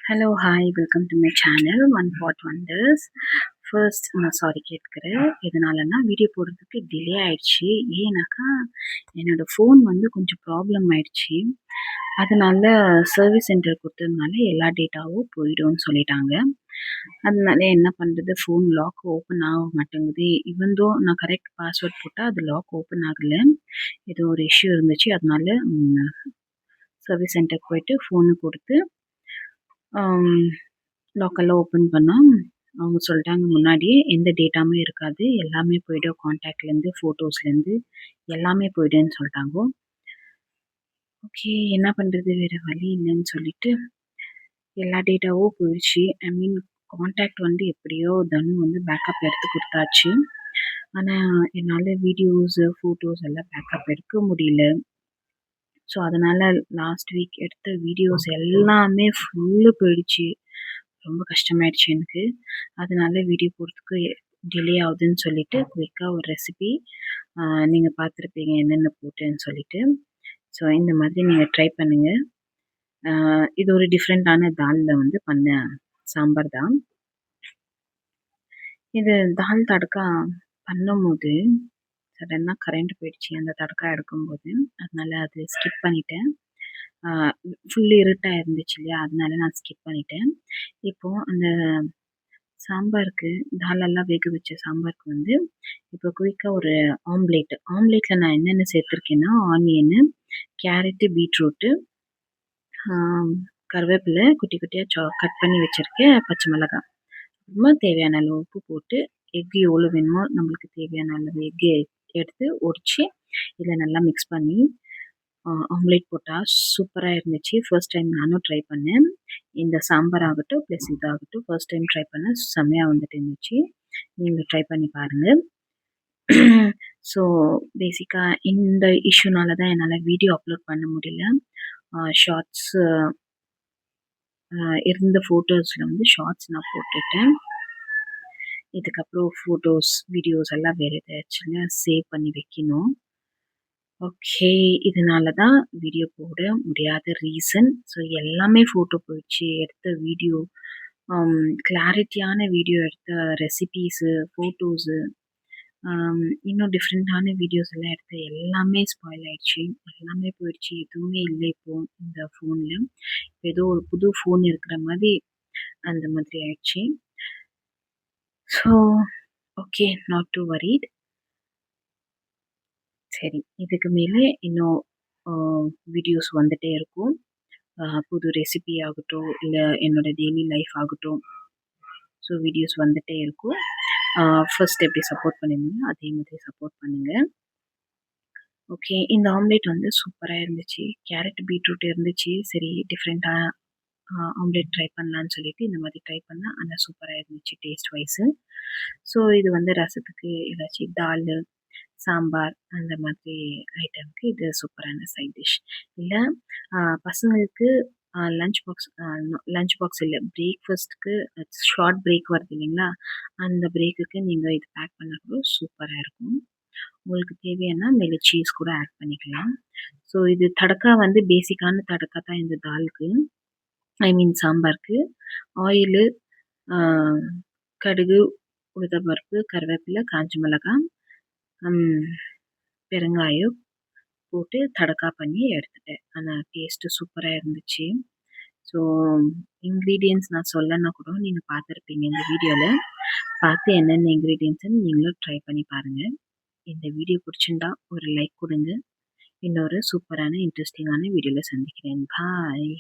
Hello, hi. Welcome to my channel one pot wonders. First நான் sorry கேட்குறேன். எதனாலன்னா video போடுறதுக்கு டிலே ஆயிடுச்சு. ஏன்னாக்கா என்னோட ஃபோன் வந்து கொஞ்சம் ப்ராப்ளம் ஆயிடுச்சு. அதனால சர்வீஸ் சென்டர் கொடுத்ததுனால எல்லா டேட்டாவும் போயிடும்னு சொல்லிட்டாங்க. அதனால என்ன பண்ணுறது, ஃபோன் லாக் ஓப்பன் ஆக மாட்டேங்குது. ஈவன் தோ நான் கரெக்ட் பாஸ்வேர்ட் போட்டால் அது லாக் ஓப்பன் ஆகலை. ஏதோ ஒரு இஷ்யூ இருந்துச்சு. அதனால சர்வீஸ் சென்டருக்கு போயிட்டு ஃபோனு கொடுத்து லாக்கெல்லாம் ஓப்பன் பண்ணால் அவங்க சொல்லிட்டாங்க, முன்னாடியே எந்த டேட்டாவுமே இருக்காது, எல்லாமே போய்டும், காண்டாக்ட்லேருந்து ஃபோட்டோஸ்லேருந்து எல்லாமே போய்டுன்னு சொல்லிட்டாங்க. ஓகே, என்ன பண்ணுறது, வேறு வழி இல்லைன்னு சொல்லிட்டு எல்லா டேட்டாவும் போயிடுச்சு. ஐ மீன் காண்டாக்ட் வந்து எப்படியோ தனு வந்து பேக்கப் எடுத்து கொடுத்தாச்சு. ஆனால் என்னால் வீடியோஸு ஃபோட்டோஸ் எல்லாம் பேக்கப் எடுக்க முடியல. ஸோ அதனால் லாஸ்ட் வீக் எடுத்த வீடியோஸ் எல்லாமே ஃபுல்லு போயிடுச்சு. ரொம்ப கஷ்டமாயிடுச்சு எனக்கு. அதனால வீடியோ போடுறதுக்கு டிலே ஆகுதுன்னு சொல்லிட்டு குயிக்காக ஒரு ரெசிபி நீங்கள் பார்த்துருப்பீங்க என்னென்ன போட்டேன்னு சொல்லிட்டு. ஸோ இந்த மாதிரி நீங்கள் ட்ரை பண்ணுங்கள். இது ஒரு டிஃப்ரெண்ட்டான தாலில் வந்து பண்ண சாம்பார் தான். இது தால் தடக்கா பண்ணும்போது சடனாக கரண்ட் போயிடுச்சு அந்த தடக்கா எடுக்கும்போது. அதனால அது ஸ்கிப் பண்ணிட்டேன். ஃபுல் இருட்டாக இருந்துச்சு இல்லையா, அதனால நான் ஸ்கிப் பண்ணிட்டேன். இப்போது அந்த சாம்பாருக்கு தாலெல்லாம் வேக வச்ச சாம்பாருக்கு வந்து இப்போ குயிக்காக ஒரு ஆம்லேட்டில் நான் என்னென்ன சேர்த்துருக்கேன்னா ஆனியனு, கேரட்டு, பீட்ரூட்டு, கருவேப்பிலை குட்டி குட்டியாக கட் பண்ணி வச்சுருக்கேன், பச்சை மிளகாய், அப்புறமா தேவையான அளவு உப்பு போட்டு எக்கு எவ்வளோ வேணுமோ நம்மளுக்கு தேவையான அளவு எக்கு எடுத்து உரித்து இதில் நல்லா மிக்ஸ் பண்ணி ஆம்லேட் போட்டால் சூப்பராக இருந்துச்சு. ஃபர்ஸ்ட் டைம் நானும் ட்ரை பண்ணேன். இந்த சாம்பார் ஆகட்டும் ப்ளஸ் இதாகட்டும் ஃபர்ஸ்ட் டைம் ட்ரை பண்ணேன். செம்மையாக வந்துட்டு இருந்துச்சு. நீங்கள் ட்ரை பண்ணி பாருங்கள். ஸோ பேசிக்காக இந்த இஷ்யூனால தான் என்னால் வீடியோ அப்லோட் பண்ண முடியல. ஷார்ட்ஸு இருந்த ஃபோட்டோஸில் வந்து ஷார்ட்ஸ் நான் போட்டுட்டேன். இதுக்கப்புறம் ஃபோட்டோஸ் வீடியோஸ் எல்லாம் வேறு ஏதாச்சும் சேவ் பண்ணி வைக்கணும். ஓகே, இதனால தான் வீடியோ போட முடியாத ரீசன். ஸோ எல்லாமே ஃபோட்டோ போயிடுச்சு. எடுத்த வீடியோ, கிளாரிட்டியான வீடியோ எடுத்த ரெசிபீஸு, ஃபோட்டோஸு, இன்னும் டிஃப்ரெண்ட்டான வீடியோஸ் எல்லாம் எடுத்து எல்லாமே ஸ்பாயில் ஆயிடுச்சு. எல்லாமே போயிடுச்சு. எதுவுமே இல்லை இப்போது இந்த ஃபோனில். ஏதோ ஒரு புது ஃபோன் இருக்கிற மாதிரி அந்த மாதிரி ஆயிடுச்சு. So okay, not to worried. சரி, இதுக்கு மேலே இன்னும் வீடியோஸ் வந்துகிட்டே இருக்கும். புது ரெசிபி ஆகட்டும், இல்லை என்னோடய டெய்லி லைஃப் ஆகட்டும். ஸோ வீடியோஸ் வந்துகிட்டே இருக்கும். ஃபர்ஸ்ட் எப்படி சப்போர்ட் பண்ணியிருந்தீங்க அதே மாதிரி சப்போர்ட் பண்ணுங்கள். ஓகே, இந்த ஆம்லேட் வந்து சூப்பராக இருந்துச்சு. கேரட் பீட்ரூட் இருந்துச்சு. சரி, டிஃப்ரெண்ட்டாக ஆம்லேட் ட்ரை பண்ணலான்னு சொல்லிட்டு இந்த மாதிரி ட்ரை பண்ணால் ஆனால் சூப்பராக இருந்துச்சு டேஸ்ட் வைஸு. ஸோ இது வந்து ரசத்துக்கு ஏதாச்சும் தால், சாம்பார் அந்த மாதிரி ஐட்டம்க்கு இது சூப்பரான சைட் டிஷ். இல்லை பசங்களுக்கு லஞ்ச் பாக்ஸ் இல்லை, பிரேக்ஃபாஸ்ட்டுக்கு ஷார்ட் பிரேக் வருது இல்லைங்களா, அந்த பிரேக்குக்கு நீங்கள் இது பேக் பண்ண கூட சூப்பராக இருக்கும். உங்களுக்கு தேவையான மேலே சீஸ் கூட ஆட் பண்ணிக்கலாம். ஸோ இது தடக்கா வந்து பேசிக்கான தடக்கா தான் இந்த தாலுக்கு, ஐ மீன் சாம்பாருக்கு. ஆயிலு, கடுகு, உளுத்தம்பருப்பு, கருவேப்பிலை, காஞ்ச மிளகாய், பெருங்காயம் போட்டு தடக்கா பண்ணி எடுத்துட்டேன். ஆனால் டேஸ்ட்டு சூப்பராக இருந்துச்சு. ஸோ இன்க்ரீடியன்ட்ஸ் நான் சொல்லலைன்னா கூட நீங்கள் பார்த்துருப்பீங்க இந்த வீடியோவில். பார்த்து என்னென்ன இன்க்ரீடியன்ட்ஸ்ன்னு நீங்களும் ட்ரை பண்ணி பாருங்கள். இந்த வீடியோ பிடிச்சிருந்தா ஒரு லைக் கொடுங்க. இன்னொரு சூப்பரான இன்ட்ரெஸ்டிங்கான வீடியோவில் சந்திக்கிறேன். பாய்.